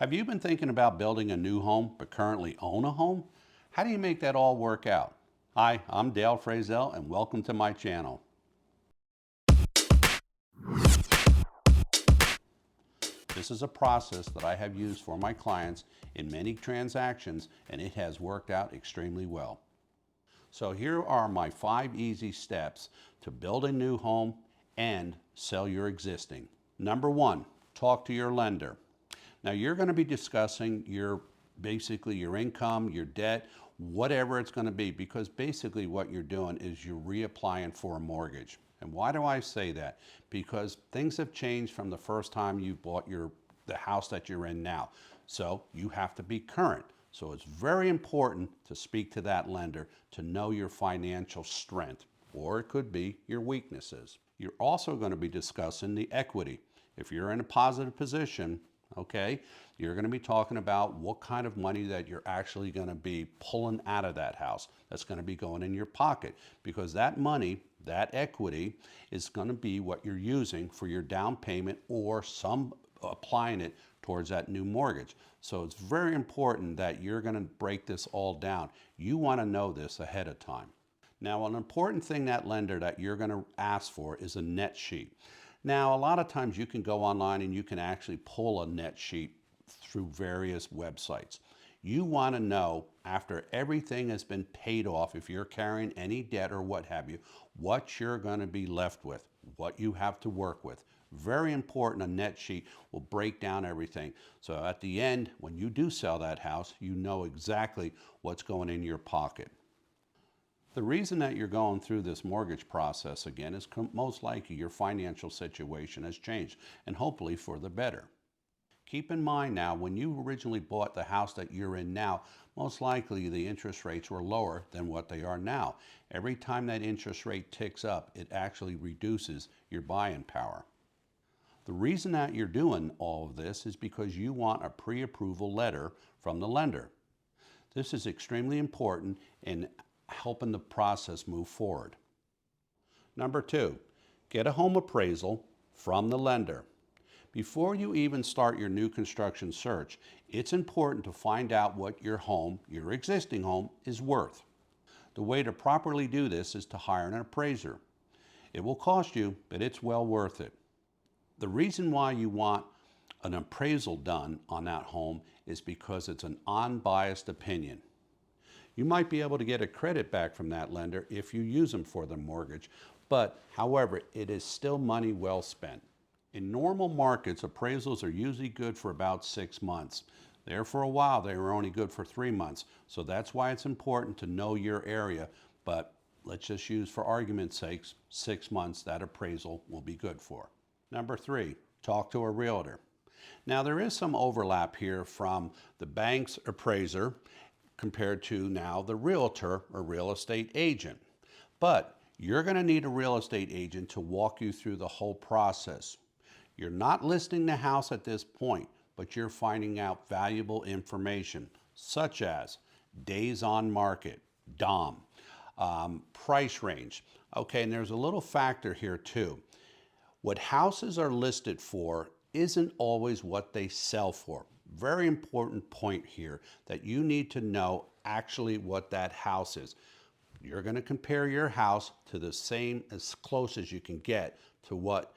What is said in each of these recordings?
Have you been thinking about building a new home but currently own a home? How do you make that all work out? Hi, I'm Dale.frazell and welcome to my channel. This is a process that I have used for my clients in many transactions and it has worked out extremely well. So here are my 5 easy steps to build a new home and sell your existing. Number 1, talk to your lender. Now you're going to be discussing basically your income, your debt, whatever it's going to be, because basically what you're doing is you're reapplying for a mortgage. And why do I say that? Because things have changed from the first time you bought the house that you're in now. So you have to be current. So it's very important to speak to that lender to know your financial strength, or it could be your weaknesses. You're also going to be discussing the equity. If you're in a positive position, okay, you're going to be talking about what kind of money that you're actually going to be pulling out of that house that's going to be going in your pocket, because that money, that equity, is going to be what you're using for your down payment or applying it towards that new mortgage. So it's very important that you're going to break this all down. You want to know this ahead of time. Now, an important thing that lender that you're going to ask for is a net sheet. Now, a lot of times you can go online and you can actually pull a net sheet through various websites. You want to know, after everything has been paid off, if you're carrying any debt or what have you, what you're going to be left with, what you have to work with. Very important, a net sheet will break down everything. So at the end, when you do sell that house, you know exactly what's going in your pocket. The reason that you're going through this mortgage process again is most likely your financial situation has changed, and hopefully for the better. Keep in mind now, when you originally bought the house that you're in now, most likely the interest rates were lower than what they are now. Every time that interest rate ticks up, it actually reduces your buying power. The reason that you're doing all of this is because you want a pre-approval letter from the lender. This is extremely important in helping the process move forward. Number 2, get a home appraisal from the lender. Before you even start your new construction search, it's important to find out what your home, your existing home, is worth. The way to properly do this is to hire an appraiser. It will cost you, but it's well worth it. The reason why you want an appraisal done on that home is because it's an unbiased opinion. You might be able to get a credit back from that lender if you use them for the mortgage, but however, it is still money well spent. In normal markets, appraisals are usually good for about 6 months. There for a while, they were only good for 3 months. So that's why it's important to know your area, but let's just use, for argument's sake, 6 months that appraisal will be good for. Number 3, talk to a realtor. Now there is some overlap here from the bank's appraiser compared to now the realtor or real estate agent. But you're going to need a real estate agent to walk you through the whole process. You're not listing the house at this point, but you're finding out valuable information such as days on market, DOM, price range. Okay, and there's a little factor here too. What houses are listed for isn't always what they sell for. Very important point here, that you need to know actually what that house is. You're going to compare your house to the same, as close as you can get to what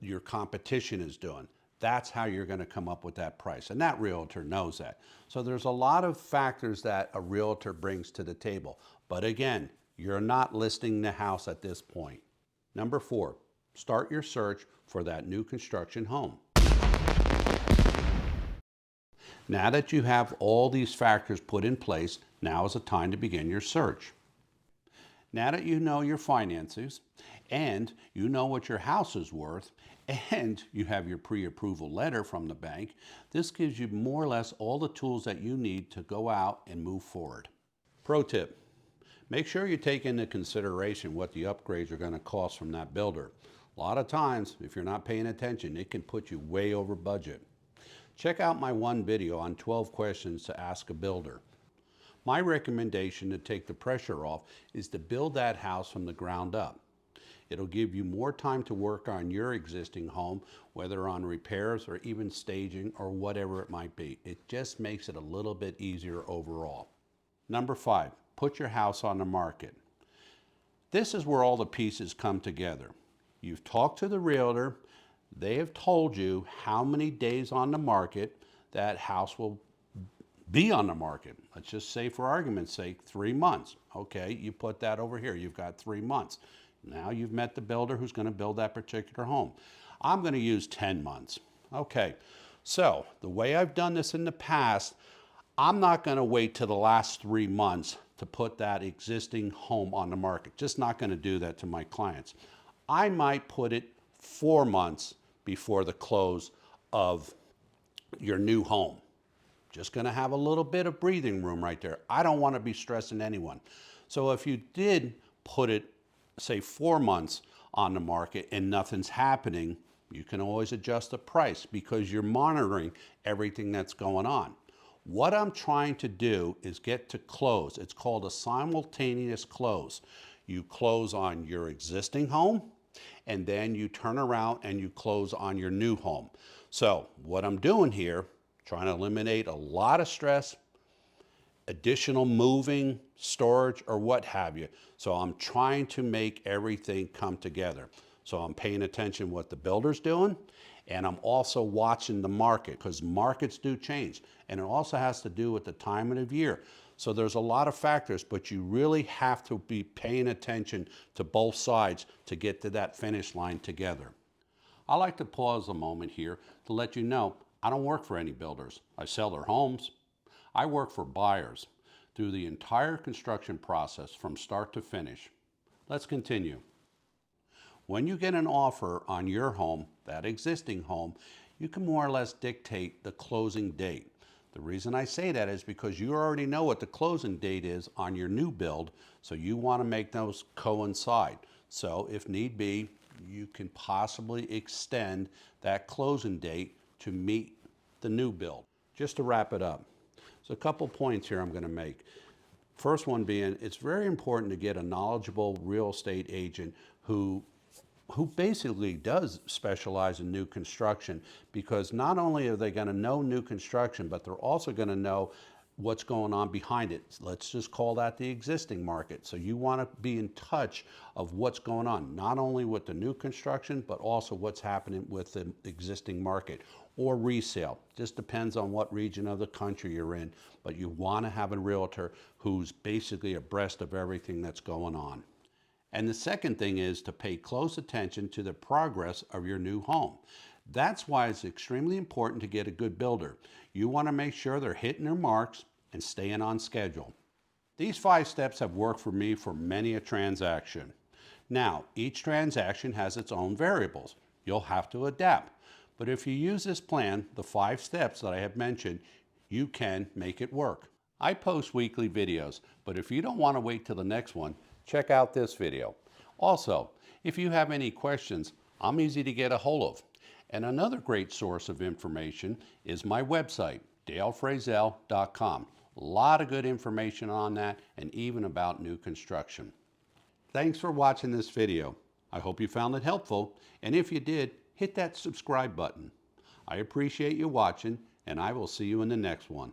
your competition is doing. That's how you're going to come up with that price. And that realtor knows that. So there's a lot of factors that a realtor brings to the table. But again, you're not listing the house at this point. Number 4, start your search for that new construction home. Now that you have all these factors put in place, now is the time to begin your search. Now that you know your finances and you know what your house is worth and you have your pre-approval letter from the bank, this gives you more or less all the tools that you need to go out and move forward. Pro tip, make sure you take into consideration what the upgrades are going to cost from that builder. A lot of times, if you're not paying attention, it can put you way over budget. Check out my one video on 12 questions to ask a builder. My recommendation to take the pressure off is to build that house from the ground up. It'll give you more time to work on your existing home, whether on repairs or even staging or whatever it might be. It just makes it a little bit easier overall. Number 5, put your house on the market. This is where all the pieces come together. You've talked to the realtor. They have told you how many days on the market that house will be on the market. Let's just say, for argument's sake, 3 months. Okay, you put that over here. You've got 3 months. Now you've met the builder who's going to build that particular home. I'm going to use 10 months. Okay, so the way I've done this in the past, I'm not going to wait till the last 3 months to put that existing home on the market. Just not going to do that to my clients. I might put it 4 months before the close of your new home. Just going to have a little bit of breathing room right there. I don't want to be stressing anyone. So if you did put it, say, 4 months on the market and nothing's happening, you can always adjust the price because you're monitoring everything that's going on. What I'm trying to do is get to close. It's called a simultaneous close. You close on your existing home, and then you turn around and you close on your new home. So what I'm doing here, trying to eliminate a lot of stress, additional moving, storage, or what have you. So I'm trying to make everything come together. So I'm paying attention what the builder's doing, and I'm also watching the market, because markets do change. And it also has to do with the time of the year. So there's a lot of factors, but you really have to be paying attention to both sides to get to that finish line together. I like to pause a moment here to let you know I don't work for any builders. I sell their homes. I work for buyers through the entire construction process from start to finish. Let's continue. When you get an offer on your home, that existing home, you can more or less dictate the closing date. The reason I say that is because you already know what the closing date is on your new build, so you want to make those coincide. So if need be, you can possibly extend that closing date to meet the new build. Just to wrap it up, so a couple points here I'm going to make. First one being, it's very important to get a knowledgeable real estate agent who basically does specialize in new construction, because not only are they going to know new construction, but they're also going to know what's going on behind it. Let's just call that the existing market. So you want to be in touch of what's going on, not only with the new construction, but also what's happening with the existing market or resale. Just depends on what region of the country you're in, but you want to have a realtor who's basically abreast of everything that's going on. And the second thing is to pay close attention to the progress of your new home. That's why it's extremely important to get a good builder. You want to make sure they're hitting their marks and staying on schedule. These 5 steps have worked for me for many a transaction. Now, each transaction has its own variables. You'll have to adapt. But if you use this plan, the 5 steps that I have mentioned, you can make it work. I post weekly videos, but if you don't want to wait till the next one, check out this video. Also, if you have any questions, I'm easy to get a hold of. And another great source of information is my website, dale.frazell.com. A lot of good information on that, and even about new construction. Thanks for watching this video. I hope you found it helpful, and if you did, hit that subscribe button. I appreciate you watching, and I will see you in the next one.